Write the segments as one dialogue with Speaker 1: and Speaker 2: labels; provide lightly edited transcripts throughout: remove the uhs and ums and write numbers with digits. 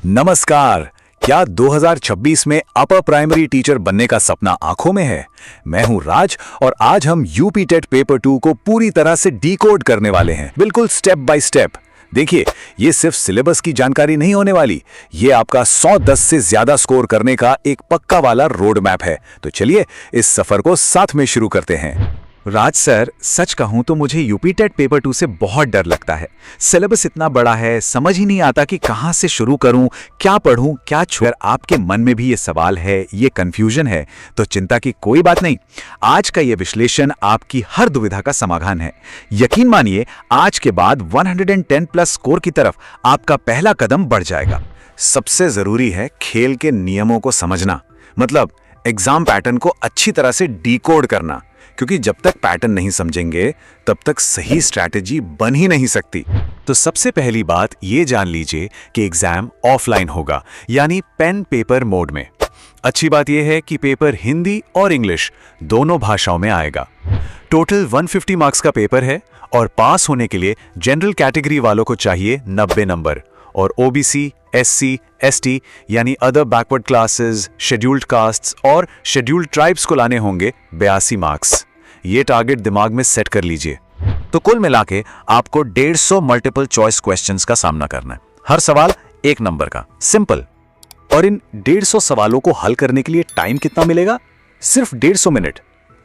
Speaker 1: नमस्कार। क्या 2026 में अपर प्राइमरी टीचर बनने का सपना आंखों में है? मैं हूं राज और आज हम यूपी टेट पेपर 2 को पूरी तरह से डिकोड करने वाले हैं, बिल्कुल स्टेप बाय स्टेप। देखिए, ये सिर्फ सिलेबस की जानकारी नहीं होने वाली, ये आपका 110 से ज्यादा स्कोर करने का एक पक्का वाला रोड मैप है। तो चलिए इस सफर को साथ में शुरू करते हैं।
Speaker 2: राज सर, सच कहूं तो मुझे यूपी टेट पेपर 2 से बहुत डर लगता है। सिलेबस इतना बड़ा है, समझ ही नहीं आता कि कहां से शुरू करूं, क्या पढ़ूं, क्या छोड़ूं। अगर आपके मन में भी ये सवाल है, ये कंफ्यूजन है, तो चिंता की कोई बात नहीं। आज का ये विश्लेषण आपकी हर दुविधा का समाधान है। यकीन मानिए, आज के बाद 110 प्लस स्कोर की तरफ आपका पहला कदम बढ़ जाएगा।
Speaker 1: सबसे जरूरी है खेल के नियमों को समझना, मतलब एग्जाम पैटर्न को अच्छी तरह से डिकोड करना, क्योंकि जब तक पैटर्न नहीं समझेंगे तब तक सही स्ट्रैटेजी बन ही नहीं सकती।
Speaker 2: तो सबसे पहली बात ये जान लीजिए कि एग्जाम ऑफलाइन होगा, यानी पेन पेपर मोड में। अच्छी बात यह है कि पेपर हिंदी और इंग्लिश दोनों भाषाओं में आएगा। टोटल 150 मार्क्स का पेपर है और पास होने के लिए जनरल कैटेगरी वालों को चाहिए 90 नंबर और ओबीसी, एससी, एसटी यानी other backward classes, scheduled castes और शेड्यूल्ड ट्राइब्स को लाने होंगे 82 मार्क्स। ये टारगेट दिमाग में सेट कर लीजिए। तो कुल मिला के आपको 150 मल्टीपल चॉइस क्वेश्चंस का सामना करना है, हर सवाल 1 नंबर का, सिंपल।
Speaker 1: और इन 150 सवालों को हल करने के लिए टाइम कितना मिलेगा? सिर्फ 150 मिनट।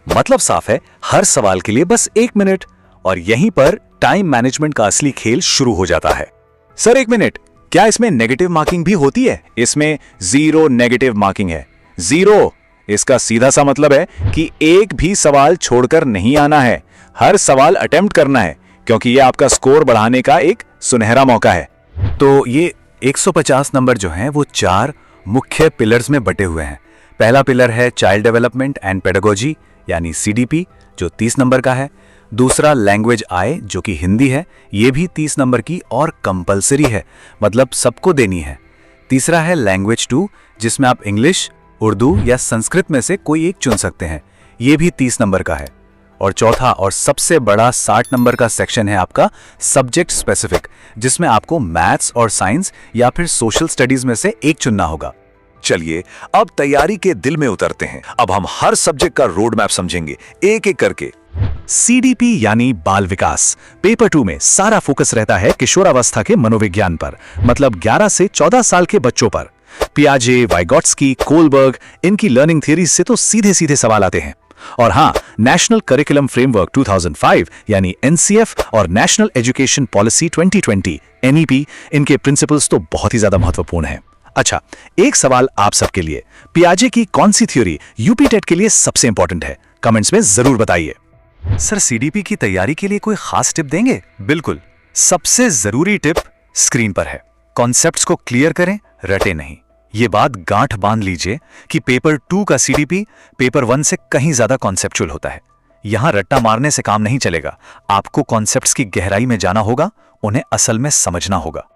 Speaker 1: मतलब साफ है, हर सवाल के लिए बस 1 मिनट। और यहीं पर टाइम मैनेजमेंट का असली खेल शुरू हो जाता है। सर 1 मिनट, क्या इसमें नेगेटिव मार्किंग भी होती है? इसमें 0 नेगेटिव मार्किंग है। 0 इसका सीधा सा मतलब है कि एक भी सवाल छोड़कर नहीं आना है, हर सवाल अटेम्प्ट करना है, क्योंकि यह आपका स्कोर बढ़ाने का एक सुनहरा मौका है।
Speaker 2: तो ये 150 नंबर जो हैं वो 4 मुख्य पिलर्स में बटे हुए हैं। पहला पिलर है चाइल्ड डेवलपमेंट एंड पेडागोजी यानी सीडीपी, जो 30 नंबर का है। दूसरा लैंग्वेज आई, जो कि हिंदी है, ये भी 30 नंबर की और कंपलसरी है, मतलब सबको देनी है। तीसरा है लैंग्वेज 2, जिसमें आप इंग्लिश, उर्दू या संस्कृत में से कोई एक चुन सकते हैं, ये भी 30 नंबर का है। और चौथा और सबसे बड़ा 60 नंबर का सेक्शन है आपका सब्जेक्ट स्पेसिफिक, जिसमें आपको मैथ्स और साइंस या फिर सोशल स्टडीज में से एक चुनना होगा।
Speaker 1: चलिए अब तैयारी के दिल में उतरते हैं। अब हम हर सब्जेक्ट का रोड मैप समझेंगे, एक एक करके।
Speaker 2: सीडीपी यानी बाल विकास। पेपर 2 में सारा फोकस रहता है किशोरावस्था के मनोविज्ञान पर, मतलब 11 से 14 साल के बच्चों पर। पियाजे, वाइगोट्स्की, कोलबर्ग, इनकी लर्निंग थ्योरी से तो सीधे सीधे सवाल आते हैं। और हाँ, नेशनल करिकुलम फ्रेमवर्क 2005 यानी एनसीएफ और नेशनल एजुकेशन पॉलिसी 2020 एनईपी, इनके प्रिंसिपल्स तो बहुत ही ज्यादा महत्वपूर्ण हैं। अच्छा, एक सवाल आप सबके लिए, पियाजे की कौन सी थ्योरी यूपी टेट के लिए सबसे इंपॉर्टेंट है? कमेंट्स में जरूर बताइए।
Speaker 1: सर, सीडीपी की तैयारी के लिए कोई खास टिप देंगे?
Speaker 2: बिल्कुल, सबसे जरूरी टिप स्क्रीन पर है। कॉन्सेप्ट्स को क्लियर करें, रटे नहीं। ये बात गांठ बांध लीजिए कि पेपर 2 का सीडीपी पेपर 1 से कहीं ज्यादा कॉन्सेप्चुअल होता है। यहां रट्टा मारने से काम नहीं चलेगा, आपको कॉन्सेप्ट्स की गहराई में जाना होगा, उन्हें असल में समझना होगा।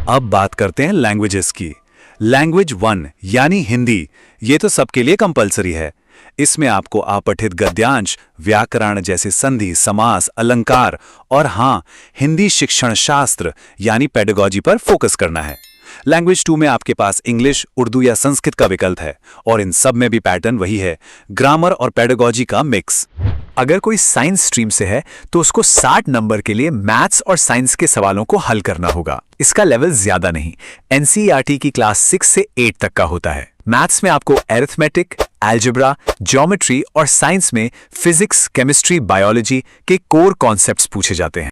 Speaker 1: अब बात करते हैं लैंग्वेजेस की। लैंग्वेज 1 यानी हिंदी, ये तो सबके लिए कंपलसरी है। इसमें आपको अपठित गद्यांश, व्याकरण जैसे संधि, समास, अलंकार और हाँ, हिंदी शिक्षण शास्त्र यानी पेडागोजी पर फोकस करना है। लैंग्वेज 2 में आपके पास इंग्लिश, उर्दू या संस्कृत का विकल्प है और इन सब में भी पैटर्न वही है, ग्रामर और पेडागोजी का मिक्स। अगर कोई साइंस स्ट्रीम से है तो उसको 60 नंबर के लिए मैथ्स और साइंस के सवालों को हल करना होगा। इसका लेवल ज्यादा नहीं, एनसीईआरटी की क्लास 6 से 8 तक का होता है। मैथ्स में आपको एरिथमेटिक, अलजेब्रा, ज्योमेट्री और साइंस में फिजिक्स, केमिस्ट्री, बायोलॉजी के कोर कॉन्सेप्ट्स पूछे जाते हैं।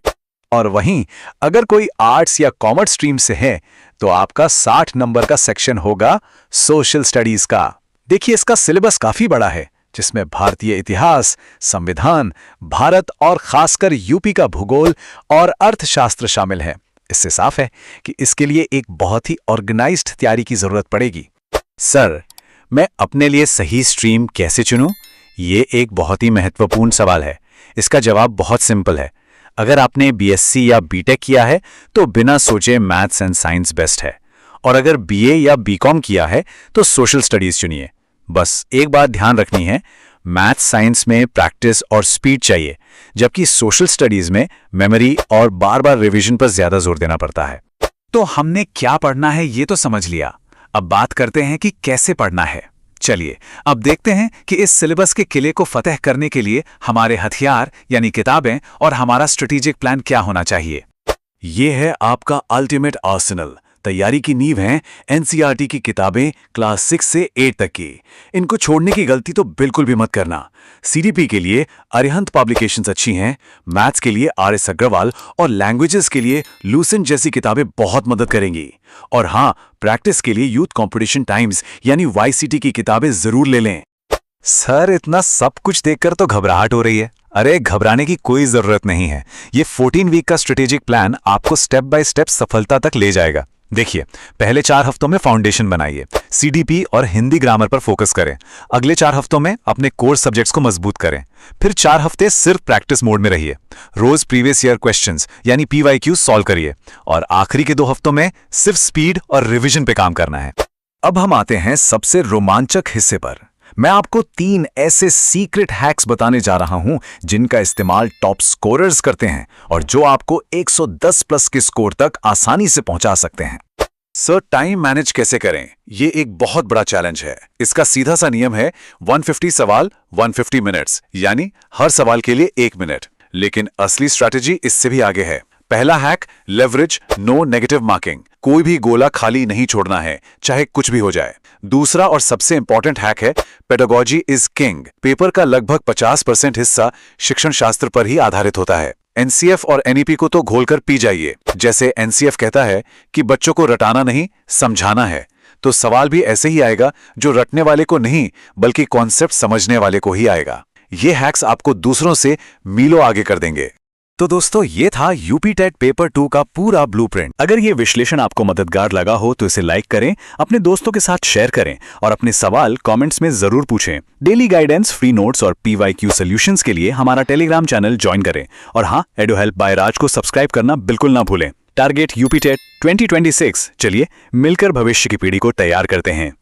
Speaker 1: और वहीं अगर कोई आर्ट्स या कॉमर्स स्ट्रीम से है तो आपका 60 नंबर का सेक्शन होगा सोशल स्टडीज का। देखिए, इसका सिलेबस काफी बड़ा है, जिसमें भारतीय इतिहास, संविधान, भारत और खासकर यूपी का भूगोल और अर्थशास्त्र शामिल है। इससे साफ है कि इसके लिए एक बहुत ही ऑर्गेनाइज्ड तैयारी की जरूरत पड़ेगी। सर, मैं अपने लिए सही स्ट्रीम कैसे चुनूं? ये एक बहुत ही महत्वपूर्ण सवाल है। इसका जवाब बहुत सिंपल है। अगर आपने बीएससी या बीटेक किया है तो बिना सोचे मैथ्स एंड साइंस बेस्ट है, और अगर बीए या बीकॉम किया है तो सोशल स्टडीज चुनिए। बस एक बात ध्यान रखनी है, मैथ्स साइंस में प्रैक्टिस और स्पीड चाहिए, जबकि सोशल स्टडीज में मेमोरी और बार बार रिवीजन पर ज्यादा जोर देना पड़ता है। तो हमने क्या पढ़ना है ये तो समझ लिया। अब बात करते हैं कि कैसे पढ़ना है। चलिए अब देखते हैं कि इस सिलेबस के किले को फतह करने के लिए हमारे हथियार यानी किताबें और हमारा स्ट्रेटेजिक प्लान क्या होना चाहिए।
Speaker 2: ये है आपका अल्टीमेट आर्सेनल। तैयारी की नींव है एनसीईआरटी की किताबें क्लास 6 से 8 तक की। इनको छोड़ने की गलती तो बिल्कुल भी मत करना। सीडीपी के लिए अरिहंत पब्लिकेशंस अच्छी हैं, मैथ्स के लिए आर.एस. अग्रवाल और लैंग्वेजेस के लिए लूसेंट जैसी किताबें बहुत मदद करेंगी। और हाँ, प्रैक्टिस के लिए यूथ कंपटीशन टाइम्स यानी वाईसीटी की किताबें जरूर ले लें।
Speaker 1: सर इतना सब कुछ देखकर तो घबराहट हो रही है। अरे घबराने की कोई जरूरत नहीं है। ये 14 वीक का स्ट्रेटेजिक प्लान आपको स्टेप बाय स्टेप सफलता तक ले जाएगा। देखिए, पहले 4 हफ्तों में फाउंडेशन बनाइए, सीडीपी और हिंदी ग्रामर पर फोकस करें। अगले 4 हफ्तों में अपने कोर सब्जेक्ट्स को मजबूत करें। फिर 4 हफ्ते सिर्फ प्रैक्टिस मोड में रहिए। रोज प्रीवियस ईयर क्वेश्चंस यानी पीवाईक्यू सॉल्व करिए और आखिरी के 2 हफ्तों में सिर्फ स्पीड और रिवीजन पे काम करना है। अब हम आते हैं सबसे रोमांचक हिस्से पर। मैं आपको 3 ऐसे सीक्रेट हैक्स बताने जा रहा हूं जिनका इस्तेमाल टॉप स्कोरर्स करते हैं और जो आपको 110 प्लस के स्कोर तक आसानी से पहुंचा सकते हैं। सर टाइम मैनेज कैसे करें, ये एक बहुत बड़ा चैलेंज है। इसका सीधा सा नियम है 150 सवाल 150 मिनट्स, यानी हर सवाल के लिए 1 मिनट। लेकिन असली स्ट्रैटेजी इससे भी आगे है। पहला hack, leverage no negative marking. कोई भी गोला खाली नहीं छोड़ना है, चाहे कुछ भी हो जाए। दूसरा और सबसे इंपॉर्टेंट हैक है, पेडागोजी इज किंग। पेपर का लगभग 50% हिस्सा शिक्षण शास्त्र पर ही आधारित होता है। एनसीएफ और एनईपी को तो घोलकर पी जाइए। जैसे एनसीएफ कहता है कि बच्चों को रटाना नहीं, समझाना है, तो सवाल भी ऐसे ही आएगा जो रटने वाले को नहीं बल्कि कॉन्सेप्ट समझने वाले को ही आएगा। ये हैक्स आपको दूसरों से मीलों आगे कर देंगे। तो दोस्तों, ये था यूपी टेट पेपर 2 का पूरा ब्लूप्रिंट। अगर ये विश्लेषण आपको मददगार लगा हो तो इसे लाइक करें, अपने दोस्तों के साथ शेयर करें और अपने सवाल कमेंट्स में जरूर पूछें। डेली गाइडेंस, फ्री नोट्स और पीवाईक्यू सॉल्यूशंस के लिए हमारा टेलीग्राम चैनल ज्वाइन करें। और हाँ, एडुहेल्प बाय राज को सब्सक्राइब करना बिल्कुल ना भूलें। Target UP TET 2026। चलिए मिलकर भविष्य की पीढ़ी को तैयार करते हैं।